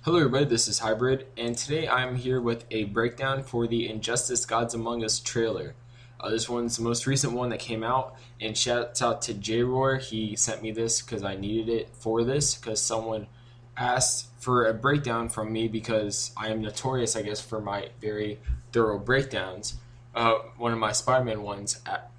Hello everybody, this is Hybrid, and today I'm here with a breakdown for the Injustice Gods Among Us trailer. This one's the most recent one that came out, and shouts out to JRoar. He sent me this because I needed it for this, because someone asked for a breakdown from me because I am notorious, I guess, for my very thorough breakdowns. One of my Spider-Man ones at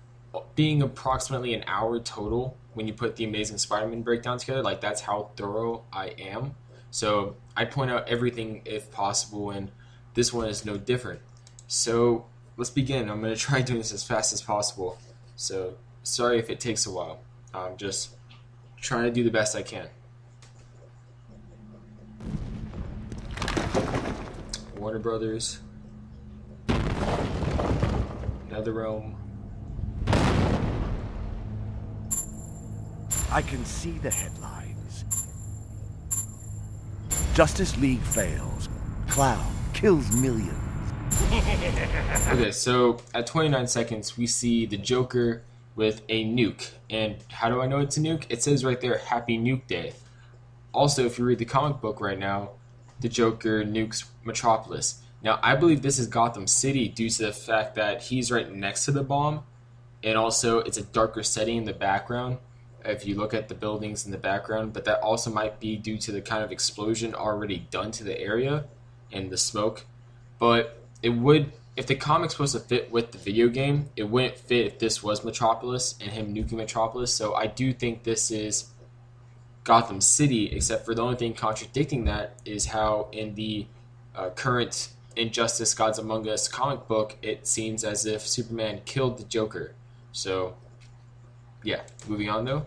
being approximately an hour total when you put the Amazing Spider-Man breakdown together, like that's how thorough I am. So I point out everything if possible, and this one is no different. So let's begin. I'm going to try doing this as fast as possible. So sorry if it takes a while. I'm just trying to do the best I can. Warner Brothers. NetherRealm. I can see the headlines. Justice League fails. Cloud kills millions. Okay, so at 29 seconds, we see the Joker with a nuke. And how do I know it's a nuke? It says right there, Happy Nuke Day. Also, if you read the comic book right now, the Joker nukes Metropolis. Now, I believe this is Gotham City due to the fact that he's right next to the bomb. And also, it's a darker setting in the background if you look at the buildings in the background, but that also might be due to the kind of explosion already done to the area and the smoke. But it would, if the comic's supposed to fit with the video game, it wouldn't fit if this was Metropolis and him nuking Metropolis. So I do think this is Gotham City, except for the only thing contradicting that is how in the current Injustice Gods Among Us comic book, it seems as if Superman killed the Joker. So yeah, moving on though.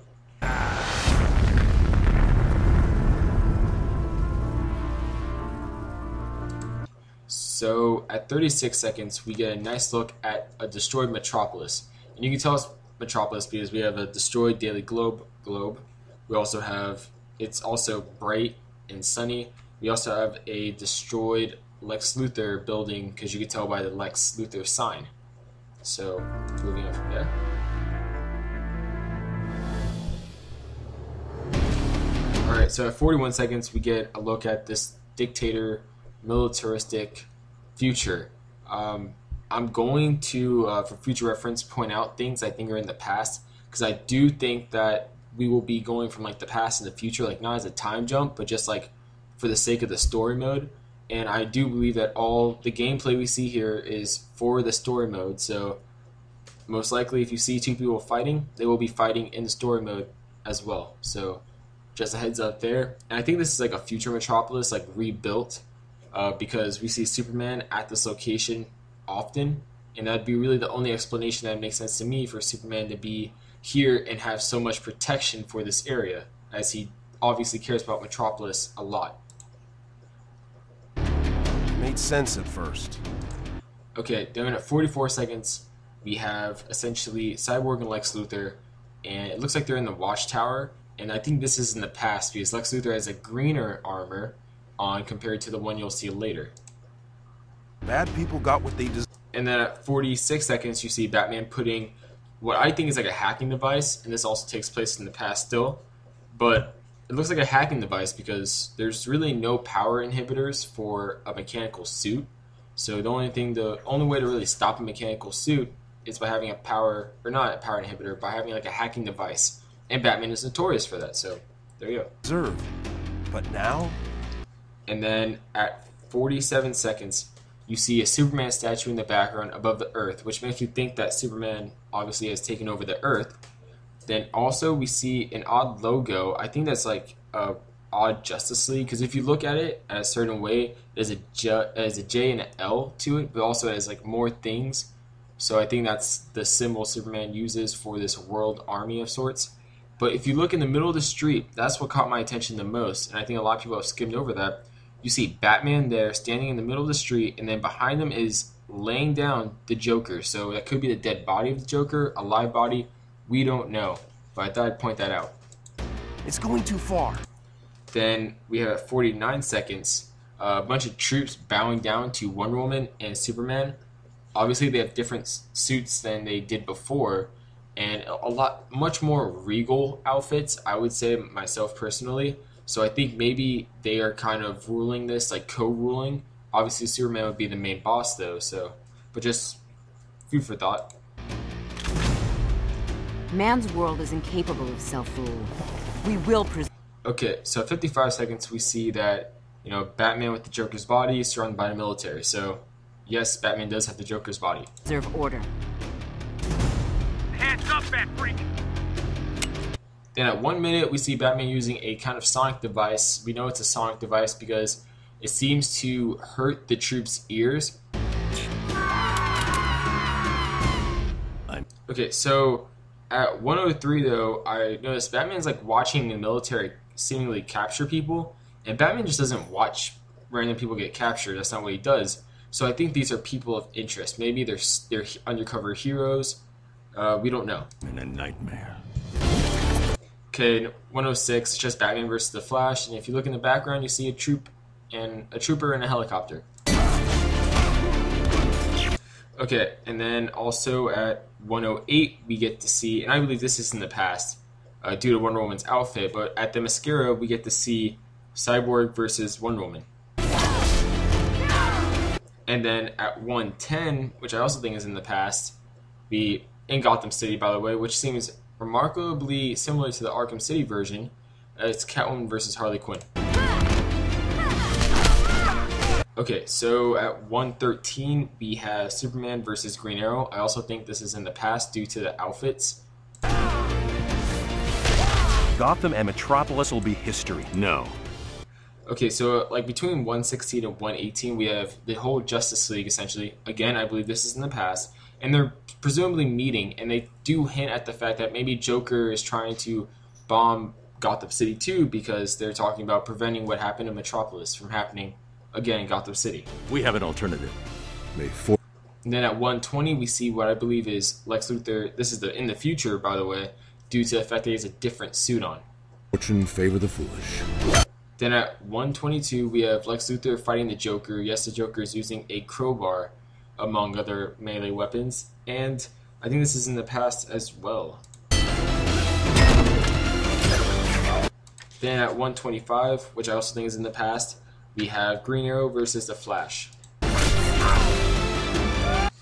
So at 36 seconds, we get a nice look at a destroyed Metropolis. And you can tell it's Metropolis because we have a destroyed Daily Globe. We also have, it's also bright and sunny. We also have a destroyed Lex Luthor building because you can tell by the Lex Luthor sign. So moving on from there. Alright, so at 41 seconds, we get a look at this dictator, militaristic future. I'm going to, for future reference, point out things I think are in the past, because I do think that we will be going from like the past and the future, like not as a time jump, but just like for the sake of the story mode. And I do believe that all the gameplay we see here is for the story mode, so most likely if you see two people fighting, they will be fighting in the story mode as well. So just a heads up there. And I think this is like a future Metropolis, like rebuilt, because we see Superman at this location often, and that'd be really the only explanation that makes sense to me for Superman to be here and have so much protection for this area, as he obviously cares about Metropolis a lot. Made sense at first. Okay, then at 44 seconds, we have essentially Cyborg and Lex Luthor, and it looks like they're in the Watchtower. And I think this is in the past because Lex Luthor has a greener armor on compared to the one you'll see later. Bad people got what they deserve. And then at 46 seconds, you see Batman putting what I think is like a hacking device, and this also takes place in the past still. But it looks like a hacking device because there's really no power inhibitors for a mechanical suit. So the only way to really stop a mechanical suit is by having a power, or not a power inhibitor, by having like a hacking device. And Batman is notorious for that, so there you go. But now? And then at 47 seconds, you see a Superman statue in the background above the Earth, which makes you think that Superman obviously has taken over the Earth. Then also we see an odd logo. I think that's like a odd Justice League, because if you look at it a certain way, there's a J and an L to it, but also it has like more things. So I think that's the symbol Superman uses for this world army of sorts. But if you look in the middle of the street, that's what caught my attention the most, and I think a lot of people have skimmed over that. You see Batman there standing in the middle of the street, and then behind him is laying down the Joker. So that could be the dead body of the Joker, a live body, we don't know. But I thought I'd point that out. It's going too far. Then we have 49 seconds, a bunch of troops bowing down to Wonder Woman and Superman. Obviously they have different suits than they did before, and much more regal outfits, I would say myself personally. So I think maybe they are kind of ruling this, like co-ruling. Obviously, Superman would be the main boss, though. So, but just food for thought. Man's world is incapable of self-rule. We will Okay, so at 55 seconds, we see that, you know, Batman with the Joker's body is surrounded by the military. So, yes, Batman does have the Joker's body. preserve order. Hands up, Bat Freak! Then at 1 minute, we see Batman using a kind of sonic device. We know it's a sonic device because it seems to hurt the troops' ears. Okay, so at 1:03 though, I noticed Batman's like watching the military seemingly capture people, and Batman just doesn't watch random people get captured. That's not what he does. So I think these are people of interest. Maybe they're undercover heroes. We don't know. In a nightmare. Okay, 106, it's just Batman versus the Flash, and if you look in the background, you see a trooper in a helicopter. Okay, and then also at 108, we get to see, and I believe this is in the past, due to Wonder Woman's outfit, but at the Mascara, we get to see Cyborg versus Wonder Woman. And then at 110, which I also think is in the past, in Gotham City, by the way, which seems remarkably similar to the Arkham City version, it's Catwoman versus Harley Quinn. Okay, so at 113, we have Superman versus Green Arrow. I also think this is in the past due to the outfits. Gotham and Metropolis will be history. No. Okay, so like between 116 and 118, we have the whole Justice League, essentially. Again, I believe this is in the past. And they're presumably meeting, and they do hint at the fact that maybe Joker is trying to bomb Gotham City too, because they're talking about preventing what happened in Metropolis from happening again in Gotham City. We have an alternative. And then at 120, we see what I believe is Lex Luthor. This is in the future, by the way, due to the fact that he has a different suit on. Fortune favor the foolish. Then at 122, we have Lex Luthor fighting the Joker. Yes, the Joker is using a crowbar, among other melee weapons. And I think this is in the past as well. Then at 125, which I also think is in the past, we have Green Arrow versus the Flash.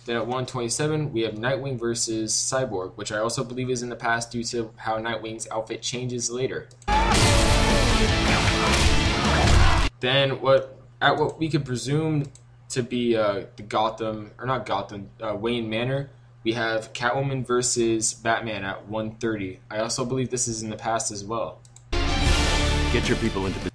Then at 127, we have Nightwing versus Cyborg, which I also believe is in the past due to how Nightwing's outfit changes later. Then what we could presume to be the Wayne Manor, we have Catwoman versus Batman at 130. I also believe this is in the past as well. Get your people into the...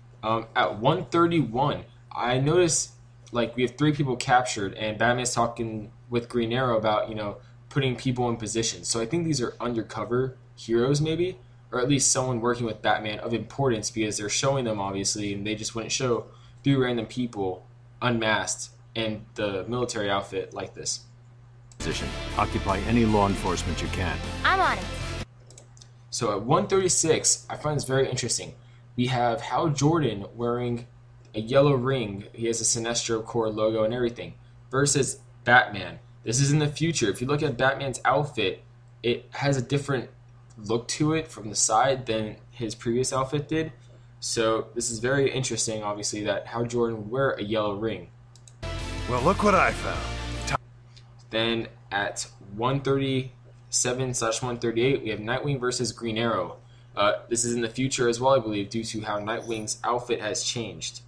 At 131, I noticed like we have 3 people captured, and Batman's talking with Green Arrow about, you know, putting people in position. So I think these are undercover heroes maybe, or at least someone working with Batman of importance, because they're showing them obviously, and they just wouldn't show 3 random people unmasked in the military outfit like this. Position. Occupy any law enforcement you can. I'm on it. So at 136, I find this very interesting. We have Hal Jordan wearing a yellow ring. He has a Sinestro Corps logo and everything. Versus Batman. This is in the future. If you look at Batman's outfit, it has a different look to it from the side than his previous outfit did. So this is very interesting, obviously, that Hal Jordan would wear a yellow ring. Well, look what I found. Then at 137/138, we have Nightwing versus Green Arrow. This is in the future as well, I believe, due to how Nightwing's outfit has changed.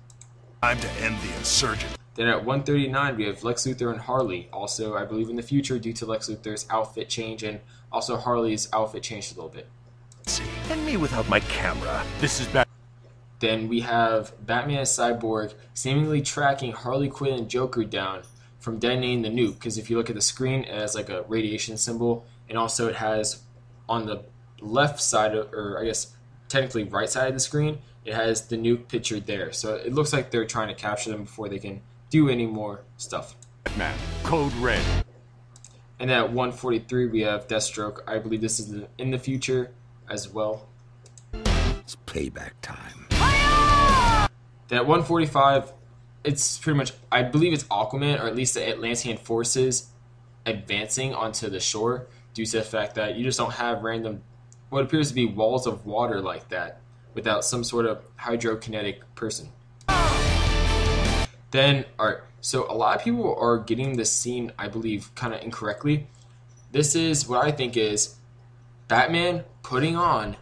Time to end the insurgent. Then at 139, we have Lex Luthor and Harley. Also, I believe in the future, due to Lex Luthor's outfit change, and also Harley's outfit changed a little bit. See, and me without my camera. This is bad. Then we have Batman and Cyborg seemingly tracking Harley Quinn and Joker down from detonating the nuke, because if you look at the screen, it has like a radiation symbol, and also it has on the left side, or I guess technically right side of the screen, it has the nuke pictured there. So it looks like they're trying to capture them before they can do any more stuff. Batman. Code Red. And then at 143, we have Deathstroke. I believe this is in the future as well. It's payback time. Then at 145, it's pretty much, I believe it's Aquaman, or at least the Atlantean forces advancing onto the shore, due to the fact that you just don't have random, what appears to be walls of water like that without some sort of hydrokinetic person. Then, alright, so a lot of people are getting this scene, I believe, kind of incorrectly. This is what I think is Batman putting on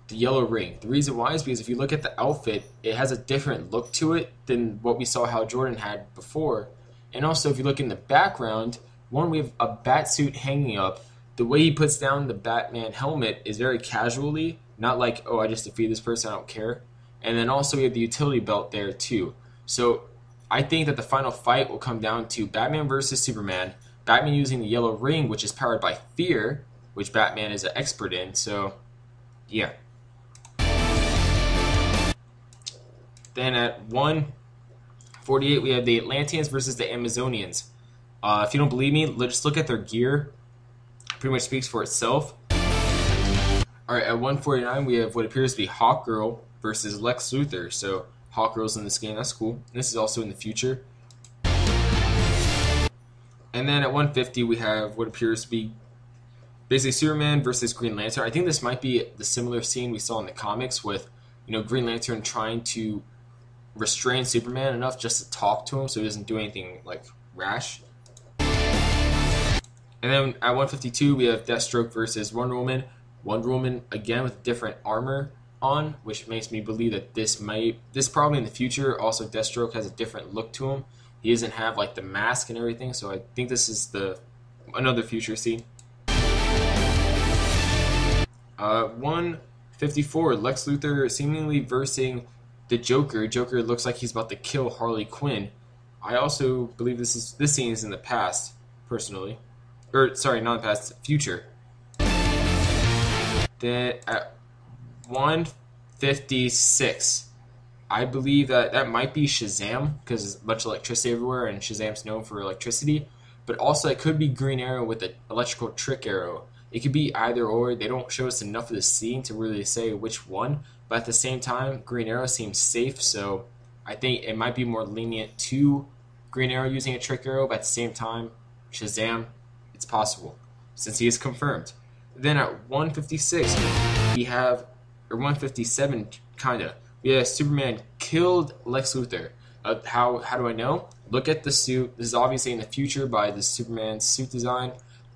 the yellow ring. The reason why is because if you look at the outfit, it has a different look to it than what we saw Hal Jordan had before. And also, if you look in the background, one, we have a bat suit hanging up. The way he puts down the Batman helmet is very casually, not like, oh, I just defeated this person, I don't care. And then also we have the utility belt there too. So I think that the final fight will come down to Batman versus Superman. Batman using the yellow ring, which is powered by fear, which Batman is an expert in. So, yeah. Then at 1:48, we have the Atlanteans versus the Amazonians. If you don't believe me, let's look at their gear. It pretty much speaks for itself. Alright, at 1:49, we have what appears to be Hawkgirl versus Lex Luthor. So, Hawkgirl's in this game, that's cool. And this is also in the future. And then at 1:50, we have what appears to be basically Superman versus Green Lantern. I think this might be the similar scene we saw in the comics with, Green Lantern trying to restrain Superman enough just to talk to him so he doesn't do anything like rash. And then at 1:52, we have Deathstroke versus Wonder Woman. Wonder Woman again with different armor on, which makes me believe that this probably in the future. Also, Deathstroke has a different look to him. He doesn't have like the mask and everything, so I think this is another future scene. 1:54, Lex Luthor seemingly versing the Joker. Joker looks like he's about to kill Harley Quinn. I also believe this scene is in the past, personally. Or sorry, not the past, future. Then at 1:56, I believe that might be Shazam, because there's a bunch of electricity everywhere, and Shazam's known for electricity. But also, it could be Green Arrow with an electrical trick arrow. It could be either or. They don't show us enough of the scene to really say which one. But at the same time, Green Arrow seems safe, so I think it might be more lenient to Green Arrow using a trick arrow. But at the same time, Shazam, it's possible, since he is confirmed. Then at 1:56, we have, or 1:57, kinda. We have Superman killed Lex Luthor. How do I know? Look at the suit. This is obviously in the future by the Superman suit design.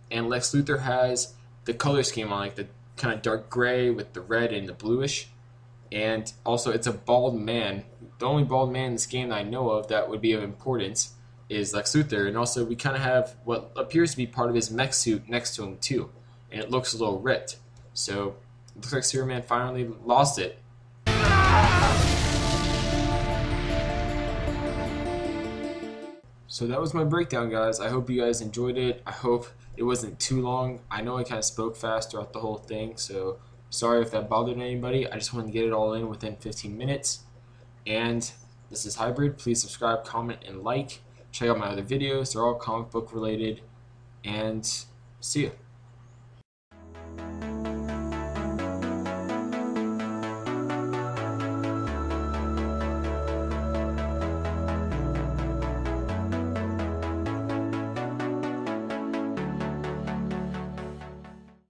And Lex Luthor has the color scheme on, like the kind of dark gray with the red and the bluish. And also, it's a bald man. The only bald man in this game that I know of that would be of importance is Lex Luthor. And also, we kind of have what appears to be part of his mech suit next to him, too. And it looks a little ripped. So, it looks like Superman finally lost it. So that was my breakdown, guys. I hope you guys enjoyed it. I hope it wasn't too long. I know I kind of spoke fast throughout the whole thing, so sorry if that bothered anybody. I just wanted to get it all in within 15 minutes. And this is Hybrid. Please subscribe, comment, and like. Check out my other videos. They're all comic book related. And see ya.